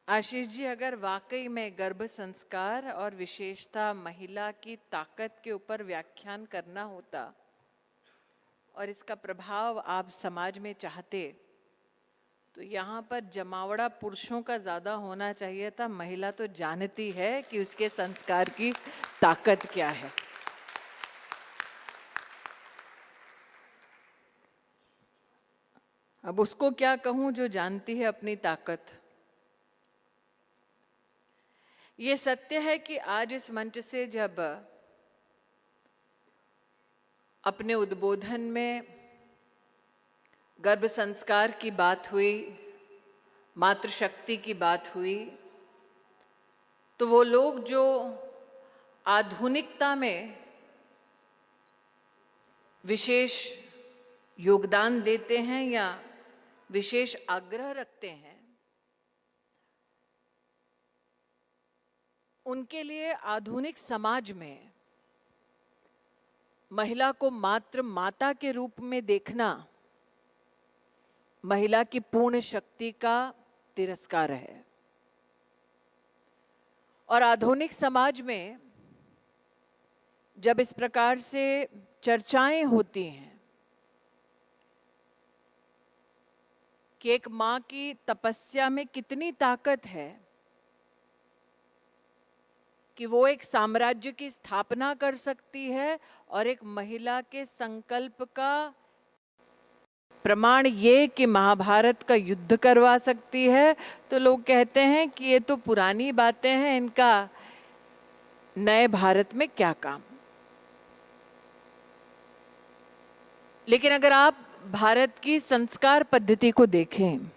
आशीष जी, अगर वाकई में गर्भ संस्कार और विशेषता महिला की ताकत के ऊपर व्याख्यान करना होता और इसका प्रभाव आप समाज में चाहते, तो यहाँ पर जमावड़ा पुरुषों का ज़्यादा होना चाहिए था। महिला तो जानती है कि उसके संस्कार की ताकत क्या है। अब उसको क्या कहूँ जो जानती है अपनी ताकत। ये सत्य है कि आज इस मंच से जब अपने उद्बोधन में गर्भ संस्कार की बात हुई, मातृशक्ति की बात हुई, तो वो लोग जो आधुनिकता में विशेष योगदान देते हैं या विशेष आग्रह रखते हैं, उनके लिए आधुनिक समाज में महिला को मात्र माता के रूप में देखना महिला की पूर्ण शक्ति का तिरस्कार है। और आधुनिक समाज में जब इस प्रकार से चर्चाएं होती हैं कि एक मां की तपस्या में कितनी ताकत है कि वो एक साम्राज्य की स्थापना कर सकती है, और एक महिला के संकल्प का प्रमाण ये कि महाभारत का युद्ध करवा सकती है, तो लोग कहते हैं कि ये तो पुरानी बातें हैं, इनका नए भारत में क्या काम। लेकिन अगर आप भारत की संस्कार पद्धति को देखें,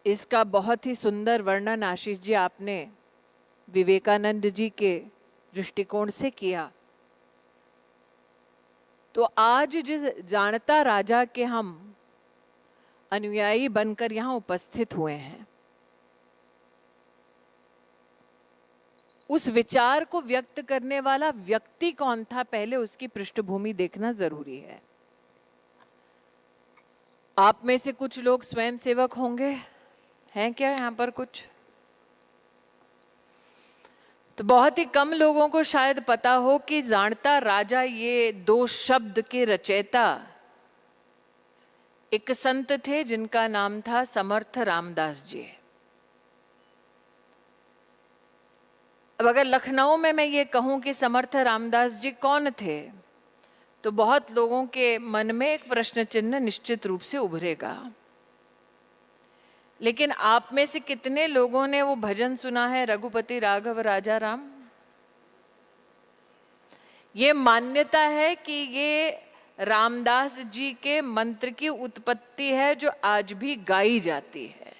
इसका बहुत ही सुंदर वर्णन आशीष जी आपने विवेकानंद जी के दृष्टिकोण से किया। तो आज जिस जानता राजा के हम अनुयायी बनकर यहाँ उपस्थित हुए हैं, उस विचार को व्यक्त करने वाला व्यक्ति कौन था, पहले उसकी पृष्ठभूमि देखना जरूरी है। आप में से कुछ लोग स्वयंसेवक होंगे, हैं क्या यहाँ पर कुछ? तो बहुत ही कम लोगों को शायद पता हो कि जानता राजा ये दो शब्द के रचयिता एक संत थे जिनका नाम था समर्थ रामदास जी। अब अगर लखनऊ में मैं ये कहूं कि समर्थ रामदास जी कौन थे, तो बहुत लोगों के मन में एक प्रश्न चिन्ह निश्चित रूप से उभरेगा। लेकिन आप में से कितने लोगों ने वो भजन सुना है, रघुपति राघव राजा राम? ये मान्यता है कि ये रामदास जी के मंत्र की उत्पत्ति है जो आज भी गाई जाती है।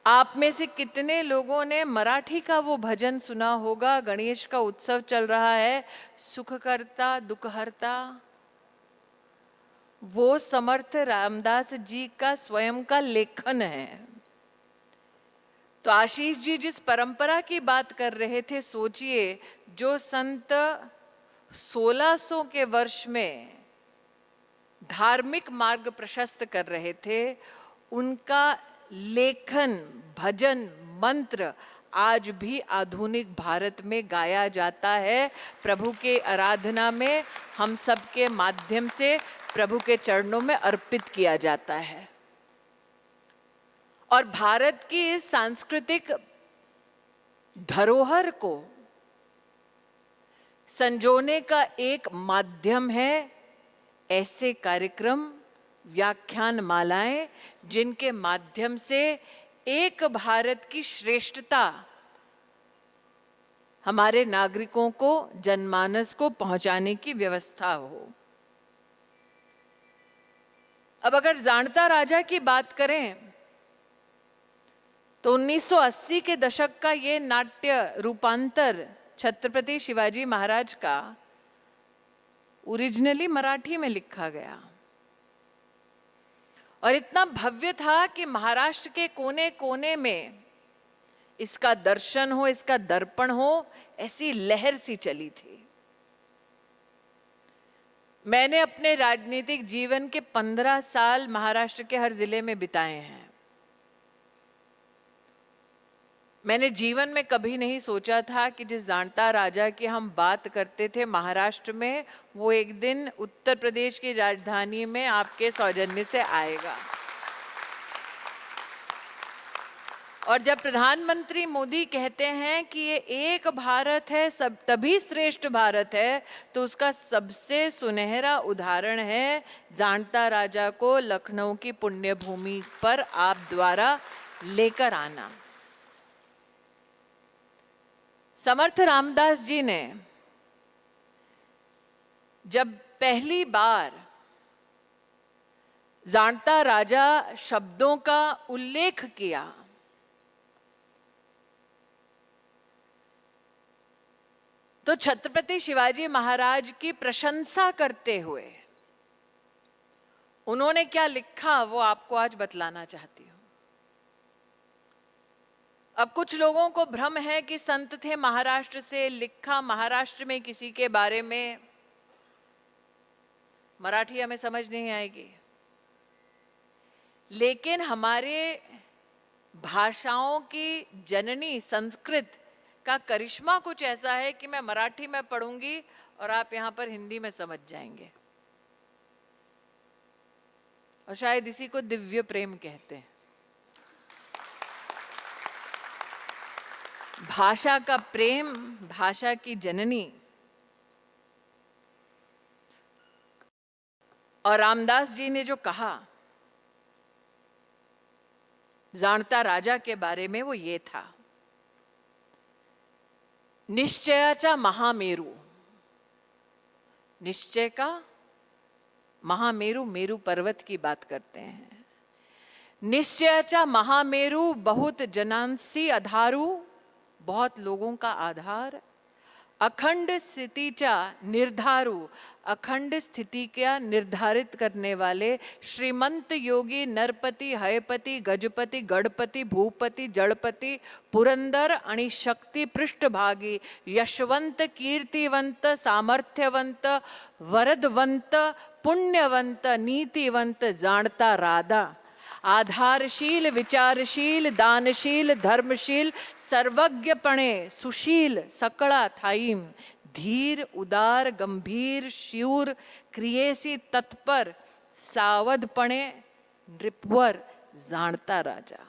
आप में से कितने लोगों ने मराठी का वो भजन सुना होगा, गणेश का उत्सव चल रहा है, सुख करता दुख हरता? वो समर्थ रामदास जी का स्वयं का लेखन है। तो आशीष जी जिस परंपरा की बात कर रहे थे, सोचिए जो संत 1600 के वर्ष में धार्मिक मार्ग प्रशस्त कर रहे थे, उनका लेखन, भजन, मंत्र आज भी आधुनिक भारत में गाया जाता है। प्रभु के आराधना में हम सबके माध्यम से प्रभु के चरणों में अर्पित किया जाता है। और भारत की इस सांस्कृतिक धरोहर को संजोने का एक माध्यम है ऐसे कार्यक्रम, व्याख्यान मालाएं, जिनके माध्यम से एक भारत की श्रेष्ठता हमारे नागरिकों को, जनमानस को पहुंचाने की व्यवस्था हो। अब अगर जानता राजा की बात करें तो 1980 के दशक का ये नाट्य रूपांतर छत्रपति शिवाजी महाराज का ओरिजिनली मराठी में लिखा गया, और इतना भव्य था कि महाराष्ट्र के कोने कोने में इसका दर्शन हो, इसका दर्पण हो, ऐसी लहर सी चली थी। मैंने अपने राजनीतिक जीवन के 15 साल महाराष्ट्र के हर जिले में बिताए हैं। मैंने जीवन में कभी नहीं सोचा था कि जिस जाणता राजा की हम बात करते थे महाराष्ट्र में, वो एक दिन उत्तर प्रदेश की राजधानी में आपके सौजन्य से आएगा। और जब प्रधानमंत्री मोदी कहते हैं कि ये एक भारत है, सब तभी श्रेष्ठ भारत है, तो उसका सबसे सुनहरा उदाहरण है जाणता राजा को लखनऊ की पुण्य भूमि पर आप द्वारा लेकर आना। समर्थ रामदास जी ने जब पहली बार जाणता राजा शब्दों का उल्लेख किया, तो छत्रपति शिवाजी महाराज की प्रशंसा करते हुए उन्होंने क्या लिखा वो आपको आज बतलाना चाहती हूं। अब कुछ लोगों को भ्रम है कि संत थे महाराष्ट्र से, लिखा महाराष्ट्र में किसी के बारे में, मराठी हमें समझ नहीं आएगी, लेकिन हमारे भाषाओं की जननी संस्कृत का करिश्मा कुछ ऐसा है कि मैं मराठी में पढ़ूंगी और आप यहां पर हिंदी में समझ जाएंगे। और शायद इसी को दिव्य प्रेम कहते हैं। भाषा का प्रेम, भाषा की जननी। और रामदास जी ने जो कहा जाणता राजा के बारे में, वो ये था, निश्चयाचा महामेरू। निश्चय का महामेरू, मेरू पर्वत की बात करते हैं। निश्चयाचा महामेरू, बहुत जनांसी आधारू, बहुत लोगों का आधार। अखंड स्थितीचा निर्धारू, अखंड स्थिति का निर्धारित करने वाले श्रीमंत योगी नरपति, हयपति, गजपति, गणपति, भूपति, जड़पति, पुरंदर आणि शक्ति पृष्ठभागी, यशवंत, कीर्तिवंत, सामर्थ्यवंत, वरदवंत, पुण्यवंत, नीतिवंत जाणता राजा, आधारशील, विचारशील, दानशील, धर्मशील, सर्वज्ञपणे सुशील, सकळा थाईम, धीर, उदार, गंभीर, शूर, क्रियेसी तत्पर, सावधपणे नृपवर जाणता राजा।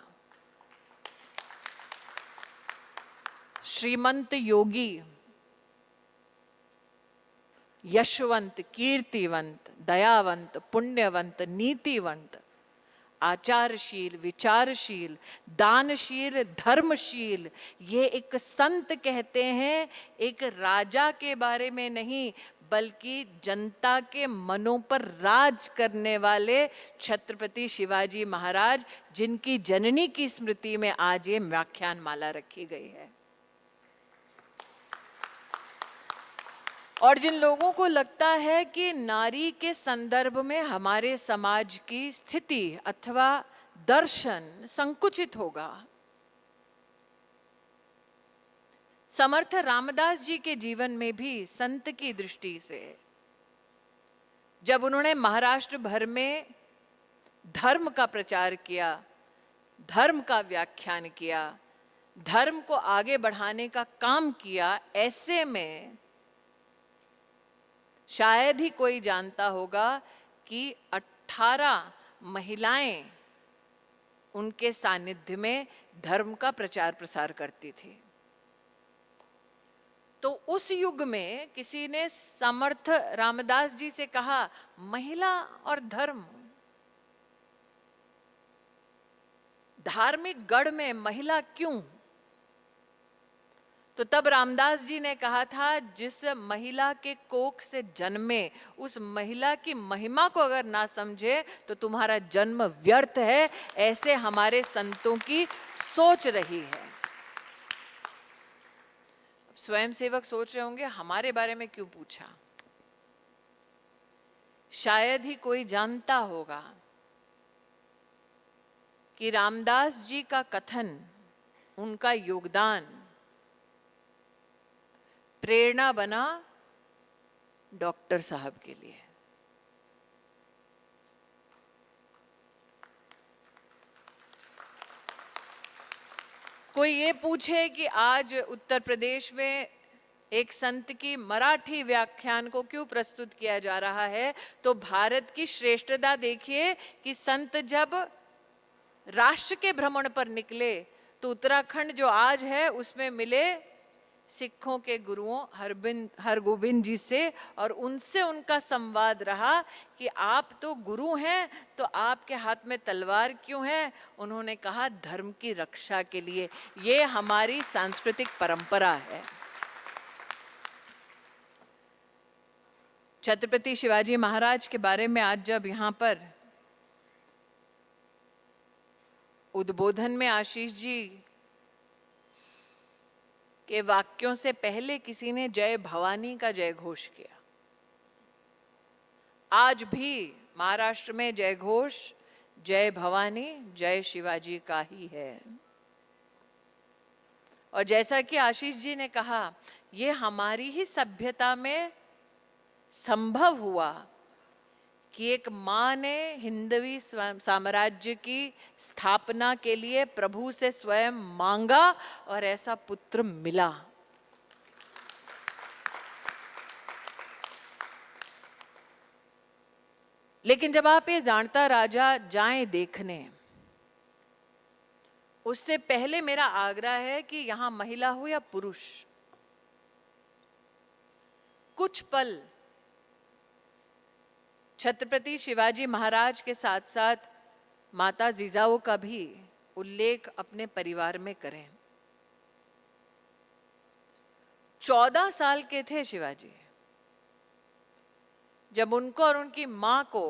श्रीमंत योगी, यशवंत, कीर्तिवंत, दयावंत, पुण्यवंत, नीतिवंत, आचारशील, विचारशील, दानशील, धर्मशील, ये एक संत कहते हैं, एक राजा के बारे में नहीं बल्कि जनता के मनों पर राज करने वाले छत्रपति शिवाजी महाराज, जिनकी जननी की स्मृति में आज ये व्याख्यान माला रखी गई है। और जिन लोगों को लगता है कि नारी के संदर्भ में हमारे समाज की स्थिति अथवा दर्शन संकुचित होगा, समर्थ रामदास जी के जीवन में भी संत की दृष्टि से जब उन्होंने महाराष्ट्र भर में धर्म का प्रचार किया, धर्म का व्याख्यान किया, धर्म को आगे बढ़ाने का काम किया, ऐसे में शायद ही कोई जानता होगा कि 18 महिलाएं उनके सानिध्य में धर्म का प्रचार प्रसार करती थी। तो उस युग में किसी ने समर्थ रामदास जी से कहा, महिला और धर्म, धार्मिक गढ़ में महिला क्यों? तो तब रामदास जी ने कहा था, जिस महिला के कोख से जन्मे उस महिला की महिमा को अगर ना समझे तो तुम्हारा जन्म व्यर्थ है। ऐसे हमारे संतों की सोच रही है। स्वयं सेवक सोच रहे होंगे हमारे बारे में क्यों पूछा। शायद ही कोई जानता होगा कि रामदास जी का कथन, उनका योगदान प्रेरणा बना डॉक्टर साहब के लिए। कोई ये पूछे कि आज उत्तर प्रदेश में एक संत की मराठी व्याख्यान को क्यों प्रस्तुत किया जा रहा है, तो भारत की श्रेष्ठता देखिए कि संत जब राष्ट्र के भ्रमण पर निकले तो उत्तराखंड जो आज है उसमें मिले सिखों के गुरुओं हरगोबिंद जी से, और उनसे उनका संवाद रहा कि आप तो गुरु हैं तो आपके हाथ में तलवार क्यों है। उन्होंने कहा धर्म की रक्षा के लिए। ये हमारी सांस्कृतिक परंपरा है। छत्रपति शिवाजी महाराज के बारे में आज जब यहाँ पर उद्बोधन में आशीष जी के वाक्यों से पहले किसी ने जय भवानी का जय घोष किया। आज भी महाराष्ट्र में जय घोष जय भवानी जय शिवाजी का ही है। और जैसा कि आशीष जी ने कहा, ये हमारी ही सभ्यता में संभव हुआ कि एक माँ ने हिंदवी साम्राज्य की स्थापना के लिए प्रभु से स्वयं मांगा और ऐसा पुत्र मिला। लेकिन जब आप ये जानता राजा जाएं देखने, उससे पहले मेरा आग्रह है कि यहां महिला हो या पुरुष, कुछ पल छत्रपति शिवाजी महाराज के साथ साथ माता जिजाऊ का भी उल्लेख अपने परिवार में करें। 14 साल के थे शिवाजी जब उनको और उनकी मां को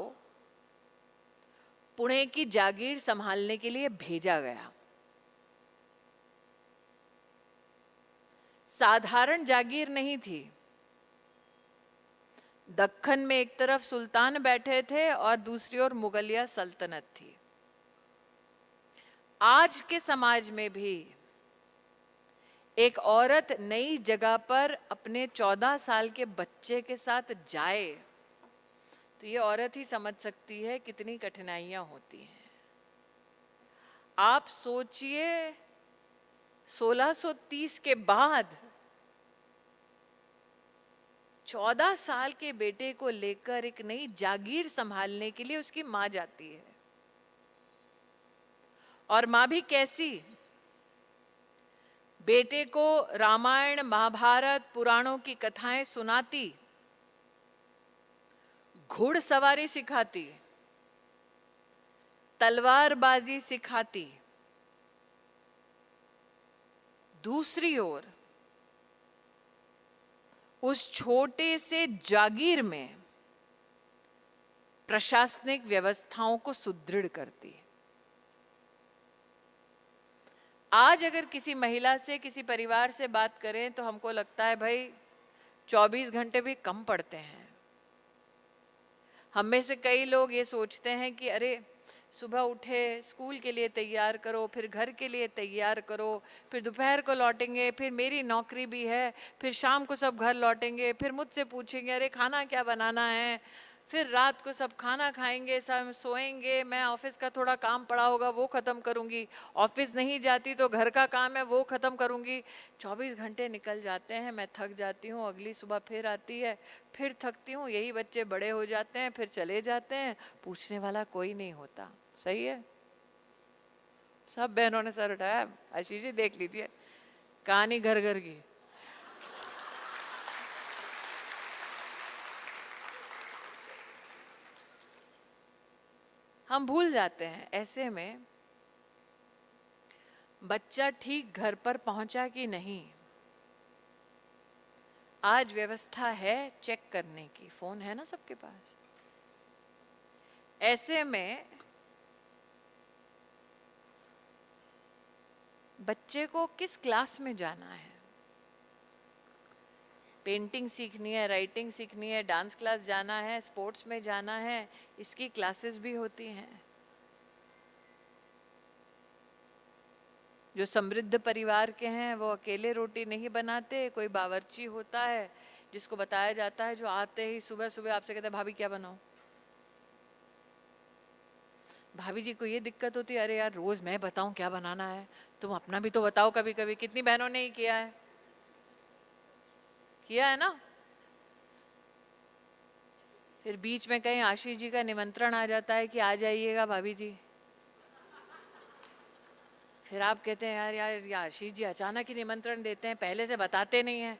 पुणे की जागीर संभालने के लिए भेजा गया। साधारण जागीर नहीं थी। दक्खन में एक तरफ सुल्तान बैठे थे और दूसरी ओर मुगलिया सल्तनत थी। आज के समाज में भी एक औरत नई जगह पर अपने 14 साल के बच्चे के साथ जाए तो ये औरत ही समझ सकती है कितनी कठिनाइयां होती हैं। आप सोचिए 1630 के बाद 14 साल के बेटे को लेकर एक नई जागीर संभालने के लिए उसकी मां जाती है। और मां भी कैसी, बेटे को रामायण महाभारत पुराणों की कथाएं सुनाती, घुड़सवारी सिखाती, तलवारबाजी सिखाती। दूसरी ओर उस छोटे से जागीर में प्रशासनिक व्यवस्थाओं को सुदृढ़ करती है। आज अगर किसी महिला से, किसी परिवार से बात करें तो हमको लगता है भाई 24 घंटे भी कम पड़ते हैं। हम में से कई लोग ये सोचते हैं कि अरे सुबह उठे, स्कूल के लिए तैयार करो, फिर घर के लिए तैयार करो, फिर दोपहर को लौटेंगे, फिर मेरी नौकरी भी है, फिर शाम को सब घर लौटेंगे, फिर मुझसे पूछेंगे अरे खाना क्या बनाना है, फिर रात को सब खाना खाएंगे, सब सोएंगे, मैं ऑफिस का थोड़ा काम पड़ा होगा वो ख़त्म करूँगी, ऑफिस नहीं जाती तो घर का काम है वो ख़त्म करूँगी। 24 घंटे निकल जाते हैं, मैं थक जाती हूँ, अगली सुबह फिर आती है, फिर थकती हूँ, यही बच्चे बड़े हो जाते हैं, फिर चले जाते हैं, पूछने वाला कोई नहीं होता। सही है? सब बहनों ने सर उठाया। आशीष जी देख लीजिए कहानी घर घर की। हम भूल जाते हैं ऐसे में बच्चा ठीक घर पर पहुंचा कि नहीं। आज व्यवस्था है चेक करने की, फोन है ना सबके पास। ऐसे में बच्चे को किस क्लास में जाना है, पेंटिंग सीखनी है, राइटिंग सीखनी है, डांस क्लास जाना है, स्पोर्ट्स में जाना है, इसकी क्लासेस भी होती हैं। जो समृद्ध परिवार के हैं वो अकेले रोटी नहीं बनाते, कोई बावर्ची होता है जिसको बताया जाता है, जो आते ही सुबह सुबह आपसे कहते हैं भाभी क्या बनाऊं। भाभी जी को ये दिक्कत होती है, अरे यार रोज मैं बताऊं क्या बनाना है, तुम अपना भी तो बताओ कभी कभी। कितनी बहनों ने ही किया है ना। फिर बीच में कहीं आशीष जी का निमंत्रण आ जाता है कि आ जाइएगा भाभी जी, फिर आप कहते हैं यार यार ये आशीष जी अचानक ही निमंत्रण देते हैं, पहले से बताते नहीं हैं,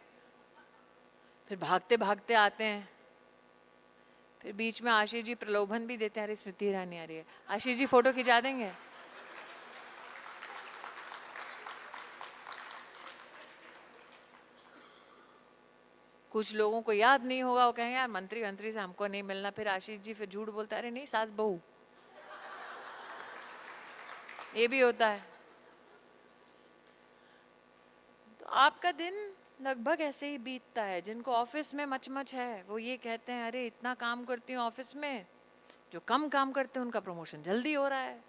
फिर भागते भागते आते हैं। फिर बीच में आशीष जी प्रलोभन भी देते हैं, अरे स्मृति ईरानी आ रही है, आशीष जी फोटो खिंचा देंगे। कुछ लोगों को याद नहीं होगा, वो कहेंगे यार मंत्री मंत्री से हमको नहीं मिलना, फिर आशीष जी फिर झूठ बोलता है, अरे नहीं सास बहू। ये भी होता है। तो आपका दिन लगभग ऐसे ही बीतता है। जिनको ऑफिस में मचमच है वो ये कहते हैं अरे इतना काम करती हूँ ऑफिस में, जो कम काम करते हैं उनका प्रमोशन जल्दी हो रहा है।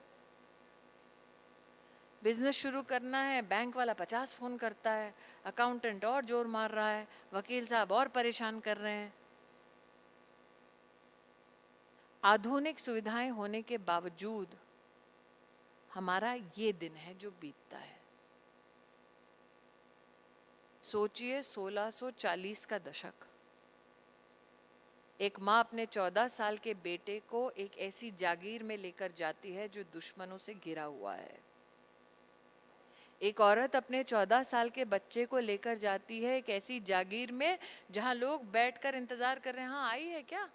बिजनेस शुरू करना है, बैंक वाला 50 फोन करता है, अकाउंटेंट और जोर मार रहा है, वकील साहब और परेशान कर रहे हैं। आधुनिक सुविधाएं होने के बावजूद हमारा ये दिन है जो बीतता है। सोचिए 1640 का दशक, एक माँ अपने 14 साल के बेटे को एक ऐसी जागीर में लेकर जाती है जो दुश्मनों से घिरा हुआ है। एक औरत अपने 14 साल के बच्चे को लेकर जाती है एक ऐसी जागीर में जहां लोग बैठकर इंतजार कर रहे हैं, हाँ आई है क्या।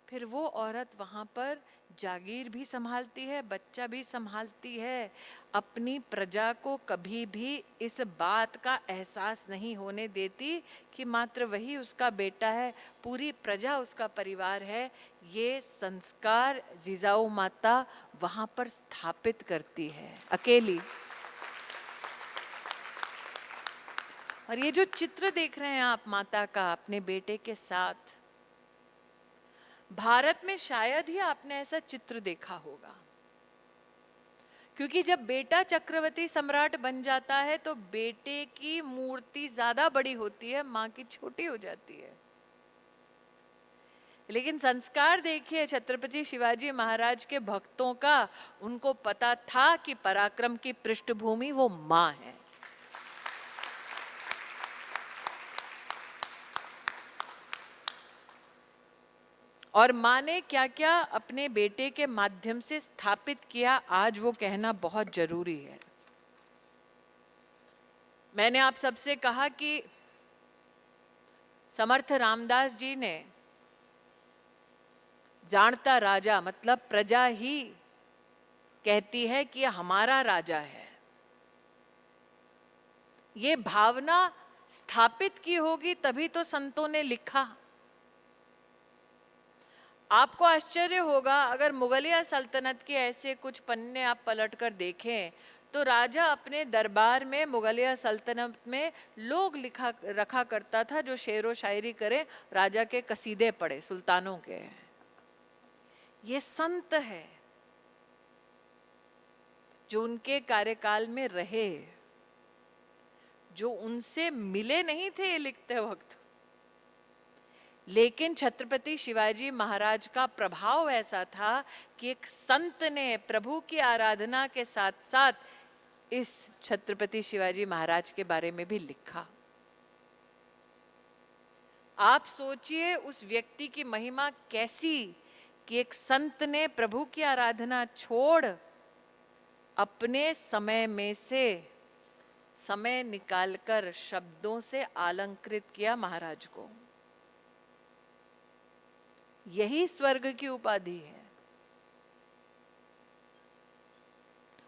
फिर वो औरत वहां पर जागीर भी संभालती है, बच्चा भी संभालती है। अपनी प्रजा को कभी भी इस बात का एहसास नहीं होने देती कि मात्र वही उसका बेटा है, पूरी प्रजा उसका परिवार है। ये संस्कार जिजाऊ माता वहां पर स्थापित करती है अकेली। और ये जो चित्र देख रहे हैं आप माता का अपने बेटे के साथ, भारत में शायद ही आपने ऐसा चित्र देखा होगा। क्योंकि जब बेटा चक्रवर्ती सम्राट बन जाता है तो बेटे की मूर्ति ज्यादा बड़ी होती है, मां की छोटी हो जाती है। लेकिन संस्कार देखिए छत्रपति शिवाजी महाराज के भक्तों का, उनको पता था कि पराक्रम की पृष्ठभूमि वो मां है। और माँ ने क्या क्या अपने बेटे के माध्यम से स्थापित किया, आज वो कहना बहुत जरूरी है। मैंने आप सबसे कहा कि समर्थ रामदास जी ने जानता राजा मतलब प्रजा ही कहती है कि हमारा राजा है, ये भावना स्थापित की होगी तभी तो संतों ने लिखा। आपको आश्चर्य होगा अगर मुगलिया सल्तनत के ऐसे कुछ पन्ने आप पलटकर देखें तो राजा अपने दरबार में मुगलिया सल्तनत में लोग लिखा रखा करता था जो शेर व शायरी करे, राजा के कसीदे पढ़े सुल्तानों के। ये संत है जो उनके कार्यकाल में रहे, जो उनसे मिले नहीं थे ये लिखते वक्त, लेकिन छत्रपति शिवाजी महाराज का प्रभाव ऐसा था कि एक संत ने प्रभु की आराधना के साथ साथ इस छत्रपति शिवाजी महाराज के बारे में भी लिखा। आप सोचिए उस व्यक्ति की महिमा कैसी कि एक संत ने प्रभु की आराधना छोड़ अपने समय में से समय निकालकर शब्दों से अलंकृत किया महाराज को। यही स्वर्ग की उपाधि है।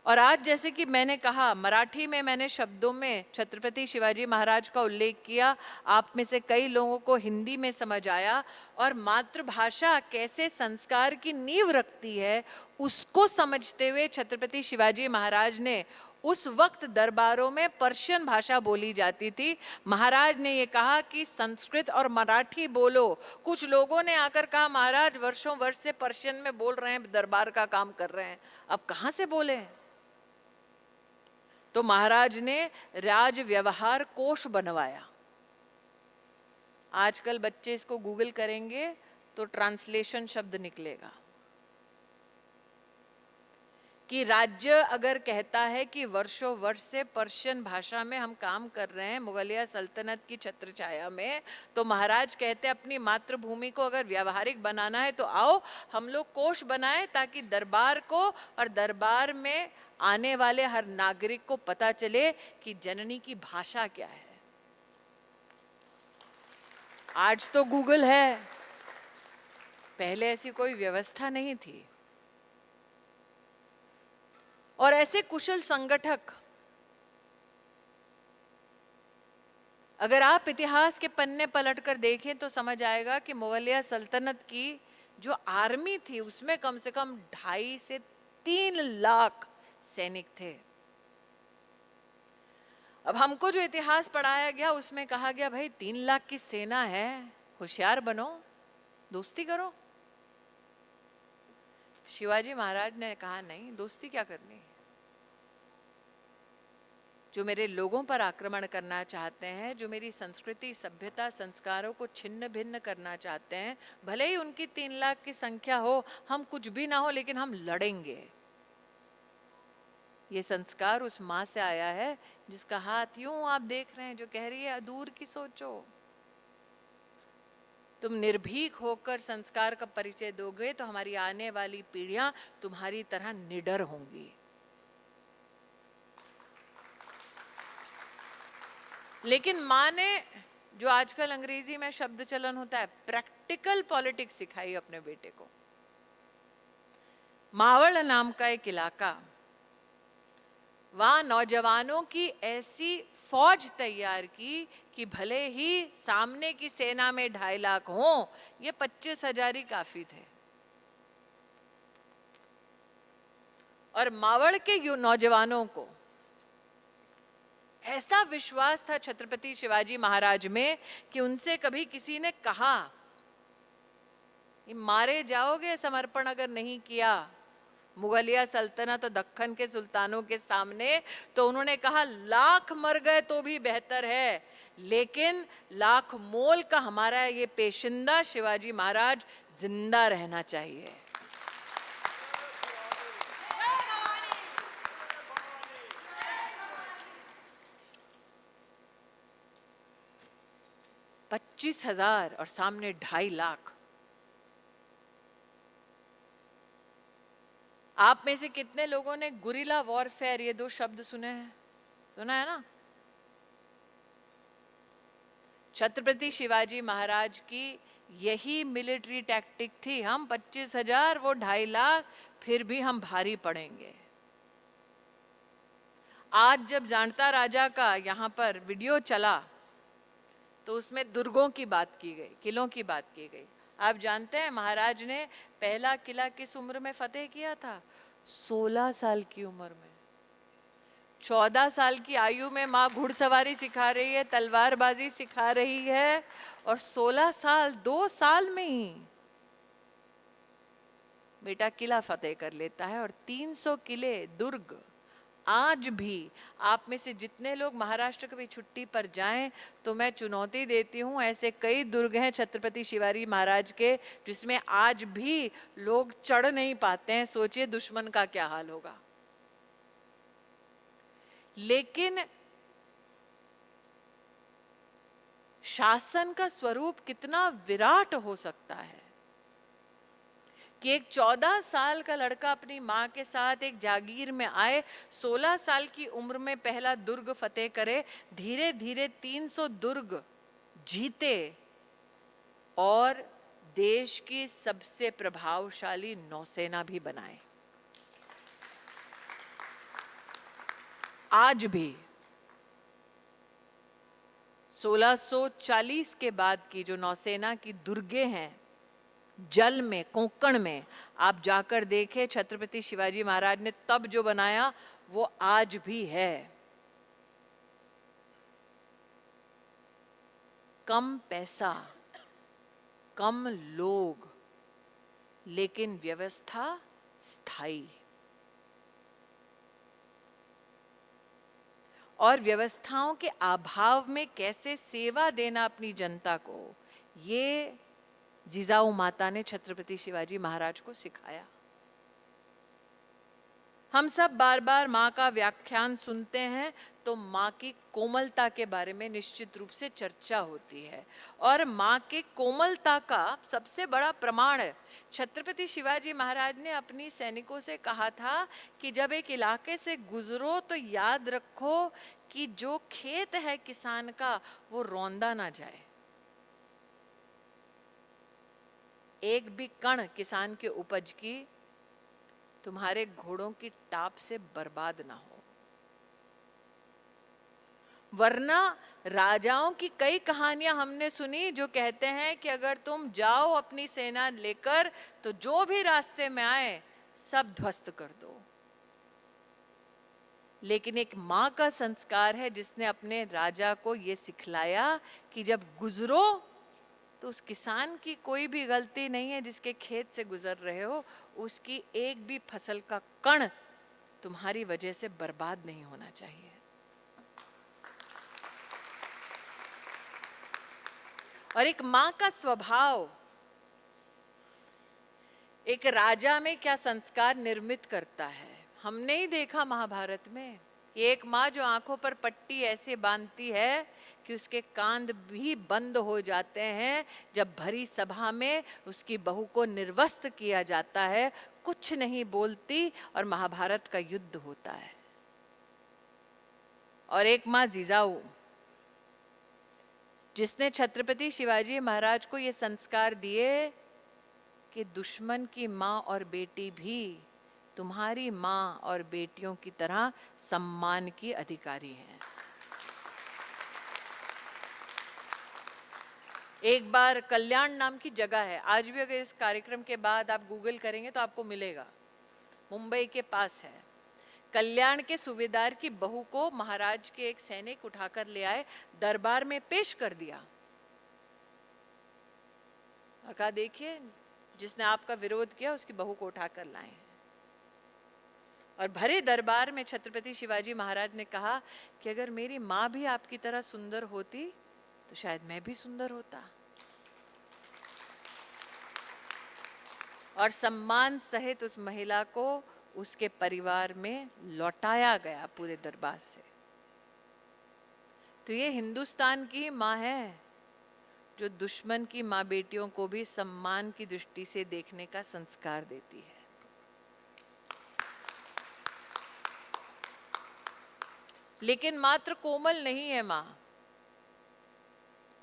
और आज जैसे कि मैंने कहा, मराठी में मैंने शब्दों में छत्रपति शिवाजी महाराज का उल्लेख किया, आप में से कई लोगों को हिंदी में समझ आया। और मातृभाषा कैसे संस्कार की नींव रखती है उसको समझते हुए छत्रपति शिवाजी महाराज ने, उस वक्त दरबारों में पर्शियन भाषा बोली जाती थी, महाराज ने ये कहा कि संस्कृत और मराठी बोलो। कुछ लोगों ने आकर कहा महाराज वर्षों वर्ष से पर्शियन में बोल रहे हैं, दरबार का काम कर रहे हैं, अब कहाँ से बोले। तो महाराज ने राज व्यवहार कोश बनवाया। आजकल बच्चे इसको गूगल करेंगे तो ट्रांसलेशन शब्द निकलेगा कि राज्य अगर कहता है कि वर्षों वर्ष से पर्शियन भाषा में हम काम कर रहे हैं मुगलिया सल्तनत की छत्र छाया में, तो महाराज कहते हैं अपनी मातृभूमि को अगर व्यावहारिक बनाना है तो आओ हम लोग कोश बनाएं ताकि दरबार को और दरबार में आने वाले हर नागरिक को पता चले कि जननी की भाषा क्या है। आज तो गूगल है, पहले ऐसी कोई व्यवस्था नहीं थी। और ऐसे कुशल संगठक अगर आप इतिहास के पन्ने पलटकर देखें तो समझ आएगा कि मुगलिया सल्तनत की जो आर्मी थी उसमें कम से कम 2.5 से 3 लाख सैनिक थे। अब हमको जो इतिहास पढ़ाया गया उसमें कहा गया भाई 3 लाख की सेना है, होशियार बनो, दोस्ती करो। शिवाजी महाराज ने कहा नहीं, दोस्ती क्या करनी, जो मेरे लोगों पर आक्रमण करना चाहते हैं, जो मेरी संस्कृति सभ्यता संस्कारों को छिन्न भिन्न करना चाहते हैं, भले ही उनकी 3 लाख की संख्या हो, हम कुछ भी ना हो, लेकिन हम लड़ेंगे। ये संस्कार उस माँ से आया है जिसका हाथ यूं आप देख रहे हैं, जो कह रही है दूर की सोचो। तुम निर्भीक होकर संस्कार का परिचय दोगे तो हमारी आने वाली पीढ़ियां तुम्हारी तरह निडर होंगी। लेकिन माँ ने जो आजकल अंग्रेजी में शब्द चलन होता है प्रैक्टिकल पॉलिटिक्स सिखाई अपने बेटे को। मावल नाम का एक इलाका, वहां नौजवानों की ऐसी फौज तैयार की कि भले ही सामने की सेना में 2.5 लाख हों, ये 25,000 ही काफी थे। और मावड़ के नौजवानों को ऐसा विश्वास था छत्रपति शिवाजी महाराज में कि उनसे कभी किसी ने कहा कि मारे जाओगे समर्पण अगर नहीं किया मुगलिया सल्तनत और दक्कन के सुल्तानों के सामने, तो उन्होंने कहा लाख मर गए तो भी बेहतर है, लेकिन लाख मोल का हमारा ये पेशिंदा शिवाजी महाराज जिंदा रहना चाहिए। $25,000 और सामने 2.5 लाख। आप में से कितने लोगों ने गुरिल्ला वॉरफेयर ये 2 शब्द सुने हैं? सुना है ना? छत्रपति शिवाजी महाराज की यही मिलिट्री टैक्टिक थी। हम 25,000 वो 2.5 लाख, फिर भी हम भारी पड़ेंगे। आज जब जानता राजा का यहाँ पर वीडियो चला तो उसमें दुर्गों की बात की गई, किलों की बात की गई। आप जानते हैं महाराज ने पहला किला किस उम्र में फतेह किया था? 16 साल की उम्र में। 14 साल की आयु में माँ घुड़सवारी सिखा रही है, तलवारबाजी सिखा रही है, और 16 साल 2 साल में ही बेटा किला फतेह कर लेता है। और 300 किले दुर्ग आज भी, आप में से जितने लोग महाराष्ट्र कभी छुट्टी पर जाएं तो मैं चुनौती देती हूं, ऐसे कई दुर्ग हैं छत्रपति शिवाजी महाराज के जिसमें आज भी लोग चढ़ नहीं पाते हैं। सोचिए दुश्मन का क्या हाल होगा। लेकिन शासन का स्वरूप कितना विराट हो सकता है कि एक 14 साल का लड़का अपनी माँ के साथ एक जागीर में आए, 16 साल की उम्र में पहला दुर्ग फतेह करे, धीरे धीरे 300 दुर्ग जीते और देश की सबसे प्रभावशाली नौसेना भी बनाए। आज भी 1640 के बाद की जो नौसेना की दुर्गे हैं जल में, कोंकण में, आप जाकर देखें छत्रपति शिवाजी महाराज ने तब जो बनाया वो आज भी है। कम पैसा, कम लोग, लेकिन व्यवस्था स्थायी। और व्यवस्थाओं के अभाव में कैसे सेवा देना अपनी जनता को, ये जिजाऊ माता ने छत्रपति शिवाजी महाराज को सिखाया। हम सब बार बार माँ का व्याख्यान सुनते हैं तो माँ की कोमलता के बारे में निश्चित रूप से चर्चा होती है, और माँ के कोमलता का सबसे बड़ा प्रमाण है, छत्रपति शिवाजी महाराज ने अपनी सैनिकों से कहा था कि जब एक इलाके से गुजरो तो याद रखो कि जो खेत है किसान का वो रौंदा ना जाए, एक भी कण किसान के उपज की तुम्हारे घोड़ों की टाप से बर्बाद ना हो। वरना राजाओं की कई कहानियां हमने सुनी जो कहते हैं कि अगर तुम जाओ अपनी सेना लेकर तो जो भी रास्ते में आए सब ध्वस्त कर दो। लेकिन एक माँ का संस्कार है जिसने अपने राजा को ये सिखलाया कि जब गुजरो तो उस किसान की कोई भी गलती नहीं है जिसके खेत से गुजर रहे हो, उसकी एक भी फसल का कण तुम्हारी वजह से बर्बाद नहीं होना चाहिए। और एक माँ का स्वभाव एक राजा में क्या संस्कार निर्मित करता है, हमने ही देखा महाभारत में। एक माँ जो आंखों पर पट्टी ऐसे बांधती है कि उसके कान भी बंद हो जाते हैं जब भरी सभा में उसकी बहू को निर्वस्त्र किया जाता है, कुछ नहीं बोलती और महाभारत का युद्ध होता है। और एक माँ जिजाऊ जिसने छत्रपति शिवाजी महाराज को ये संस्कार दिए कि दुश्मन की माँ और बेटी भी तुम्हारी माँ और बेटियों की तरह सम्मान की अधिकारी हैं। एक बार कल्याण नाम की जगह है, आज भी अगर इस कार्यक्रम के बाद आप गूगल करेंगे तो आपको मिलेगा, मुंबई के पास है। कल्याण के सूबेदार की बहू को महाराज के एक सैनिक उठाकर ले आए, दरबार में पेश कर दिया और कहा देखिए जिसने आपका विरोध किया उसकी बहू को उठाकर लाए। और भरे दरबार में छत्रपति शिवाजी महाराज ने कहा कि अगर मेरी माँ भी आपकी तरह सुंदर होती तो शायद मैं भी सुंदर होता। और सम्मान सहित उस महिला को उसके परिवार में लौटाया गया पूरे दरबार से। तो ये हिंदुस्तान की माँ है जो दुश्मन की माँ बेटियों को भी सम्मान की दृष्टि से देखने का संस्कार देती है। लेकिन मात्र कोमल नहीं है माँ,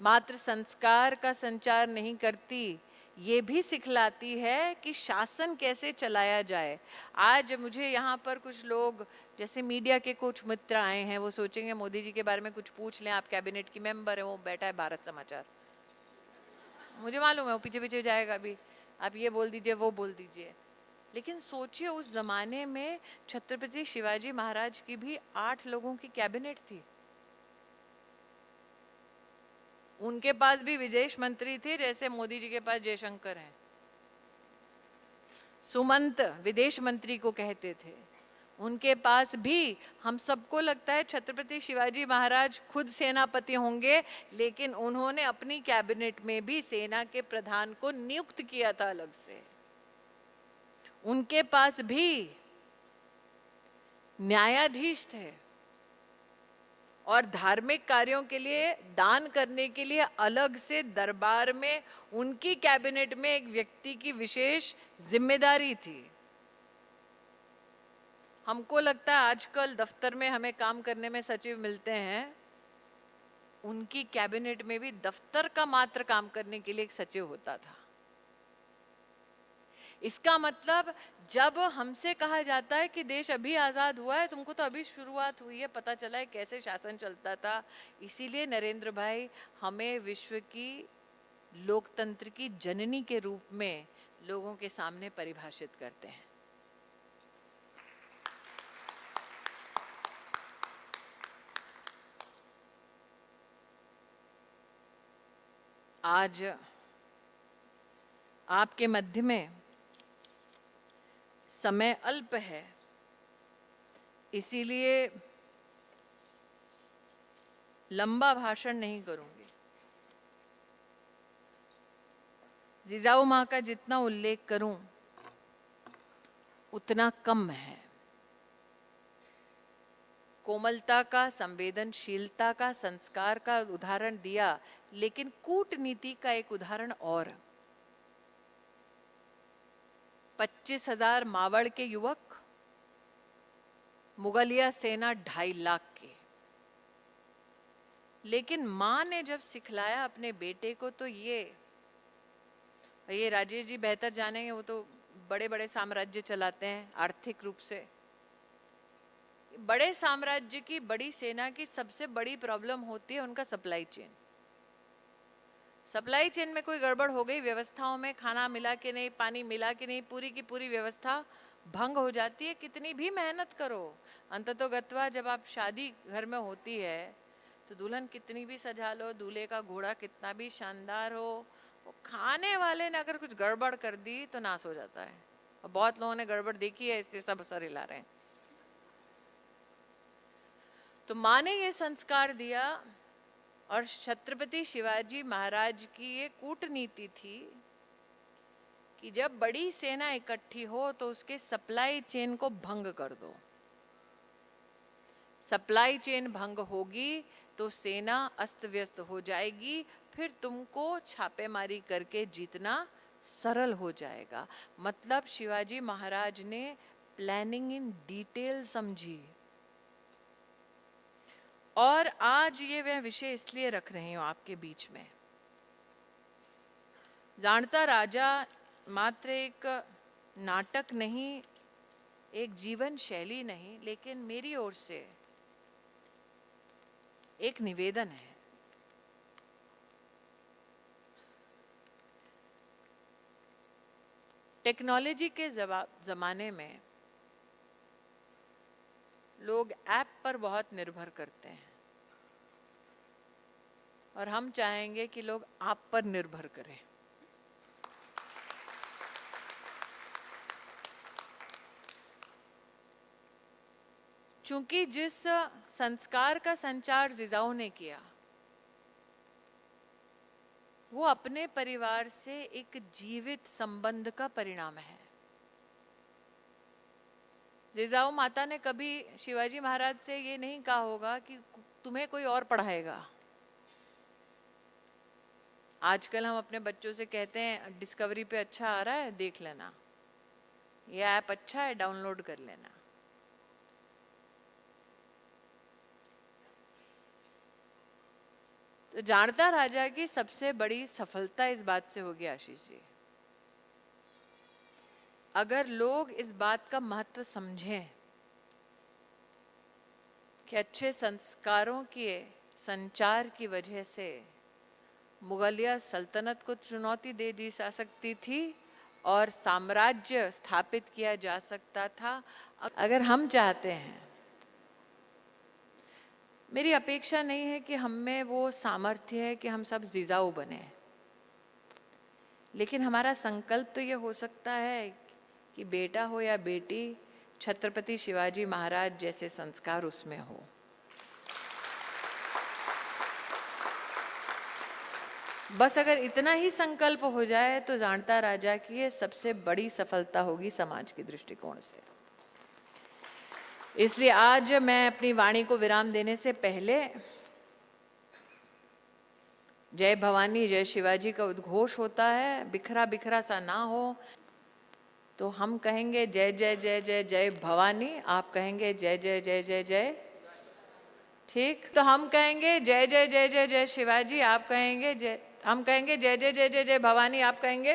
मात्र संस्कार का संचार नहीं करती, ये भी सिखलाती है कि शासन कैसे चलाया जाए। आज मुझे यहाँ पर कुछ लोग जैसे मीडिया के कुछ मित्र आए हैं, वो सोचेंगे मोदी जी के बारे में कुछ पूछ लें, आप कैबिनेट की मेंबर है, वो बैठा है भारत समाचार, मुझे मालूम है वो पीछे पीछे जाएगा भी, आप ये बोल दीजिए वो बोल दीजिए। लेकिन सोचिए उस जमाने में छत्रपति शिवाजी महाराज की भी 8 लोगों की कैबिनेट थी। उनके पास भी विदेश मंत्री थे जैसे मोदी जी के पास जयशंकर हैं। सुमंत विदेश मंत्री को कहते थे। उनके पास भी, हम सबको लगता है छत्रपति शिवाजी महाराज खुद सेनापति होंगे, लेकिन उन्होंने अपनी कैबिनेट में भी सेना के प्रधान को नियुक्त किया था अलग से। उनके पास भी न्यायाधीश थे और धार्मिक कार्यों के लिए दान करने के लिए अलग से दरबार में उनकी कैबिनेट में एक व्यक्ति की विशेष जिम्मेदारी थी। हमको लगता है आजकल दफ्तर में हमें काम करने में सचिव मिलते हैं, उनकी कैबिनेट में भी दफ्तर का मात्र काम करने के लिए एक सचिव होता था। इसका मतलब जब हमसे कहा जाता है कि देश अभी आजाद हुआ है, तुमको तो अभी शुरुआत हुई है, पता चला है कैसे शासन चलता था। इसीलिए नरेंद्र भाई हमें विश्व की लोकतंत्र की जननी के रूप में लोगों के सामने परिभाषित करते हैं। आज आपके मध्य में समय अल्प है, इसीलिए लंबा भाषण नहीं करूंगी। जिजाऊ माँ का जितना उल्लेख करूं उतना कम है। कोमलता का, संवेदनशीलता का, संस्कार का उदाहरण दिया, लेकिन कूटनीति का एक उदाहरण और। 25,000 मावड़ के युवक, मुगलिया सेना 2.5 लाख के। लेकिन मां ने जब सिखलाया अपने बेटे को, तो ये राजेश जी बेहतर जानेंगे, वो तो बड़े बड़े साम्राज्य चलाते हैं आर्थिक रूप से। बड़े साम्राज्य की, बड़ी सेना की सबसे बड़ी प्रॉब्लम होती है उनका सप्लाई चेन। सप्लाई चेन में कोई गड़बड़ हो गई, व्यवस्थाओं में खाना मिला कि नहीं, पानी मिला कि नहीं, पूरी की पूरी व्यवस्था भंग हो जाती है। कितनी भी मेहनत करो, अंततोगत्वा जब आप शादी घर में होती है तो दुल्हन कितनी भी सजा लो, दूल्हे का घोड़ा कितना भी शानदार हो, वो खाने वाले ने अगर कुछ गड़बड़ कर दी तो नाश हो जाता है। और बहुत लोगों ने गड़बड़ देखी है, इसलिए सब सर हिला रहे हैं। तो माँ ने ये संस्कार दिया, और छत्रपति शिवाजी महाराज की ये कूटनीति थी कि जब बड़ी सेना इकट्ठी हो तो उसके सप्लाई चेन को भंग कर दो। सप्लाई चेन भंग होगी तो सेना अस्त व्यस्त हो जाएगी, फिर तुमको छापेमारी करके जीतना सरल हो जाएगा। मतलब शिवाजी महाराज ने प्लानिंग इन डिटेल समझी। और आज ये मैं विषय इसलिए रख रही हूं आपके बीच में। जाणता राजा मात्र एक नाटक नहीं, एक जीवन शैली नहीं, लेकिन मेरी ओर से एक निवेदन है। टेक्नोलॉजी के जमाने में लोग ऐप पर बहुत निर्भर करते हैं, और हम चाहेंगे कि लोग आप पर निर्भर करें। चूंकि जिस संस्कार का संचार जिजाऊ ने किया, वो अपने परिवार से एक जीवित संबंध का परिणाम है। जिजाऊ माता ने कभी शिवाजी महाराज से ये नहीं कहा होगा कि तुम्हें कोई और पढ़ाएगा। आजकल हम अपने बच्चों से कहते हैं डिस्कवरी पे अच्छा आ रहा है, देख लेना, ये ऐप अच्छा है, डाउनलोड कर लेना। तो जाणता राजा की सबसे बड़ी सफलता इस बात से होगी आशीष जी, अगर लोग इस बात का महत्व समझें कि अच्छे संस्कारों के संचार की वजह से मुगलिया सल्तनत को चुनौती दे दी जा सकती थी और साम्राज्य स्थापित किया जा सकता था। अगर हम चाहते हैं, मेरी अपेक्षा नहीं है कि हम में वो सामर्थ्य है कि हम सब जिजाऊ बने, लेकिन हमारा संकल्प तो ये हो सकता है कि बेटा हो या बेटी, छत्रपति शिवाजी महाराज जैसे संस्कार उसमें हो। बस अगर इतना ही संकल्प हो जाए तो जाणता राजा की ये सबसे बड़ी सफलता होगी समाज के दृष्टिकोण से। इसलिए आज मैं अपनी वाणी को विराम देने से पहले जय भवानी जय शिवाजी का उद्घोष होता है, बिखरा बिखरा सा ना हो, तो हम कहेंगे जय जय जय जय जय भवानी, आप कहेंगे जय जय जय जय जय, ठीक? तो हम कहेंगे जय जय जय जय जय शिवाजी, आप कहेंगे जय, हम कहेंगे जय जय जय जय जय भवानी, आप कहेंगे,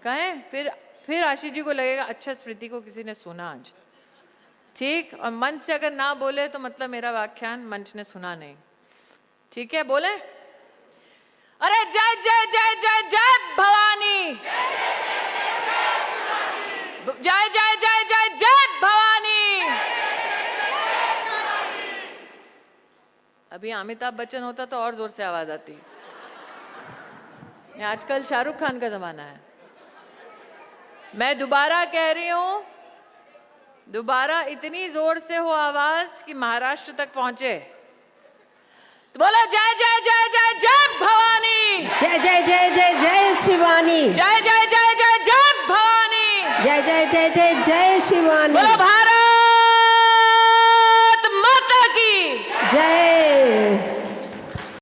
कहें? फिर आशीष जी को लगेगा अच्छा स्मृति को किसी ने सुना आज, ठीक? और मंच से अगर ना बोले तो मतलब मेरा व्याख्यान मंच ने सुना नहीं, ठीक है? बोले अरे जय जय जय जय जय भवानी, जय जय जय जय जय भवानी। अभी अमिताभ बच्चन होता तो और जोर से आवाज आती। आजकल शाहरुख खान का जमाना है। मैं दोबारा कह रही हूं, दोबारा इतनी जोर से हो आवाज कि महाराष्ट्र तक पहुंचे, तो बोलो जय जय जय जय जय भवानी। जय जय जय जय जय शिवानी, जय जय जय जय जय भवानी, जय जय जय जय जय शिवानी, बोलो भारत माता की जय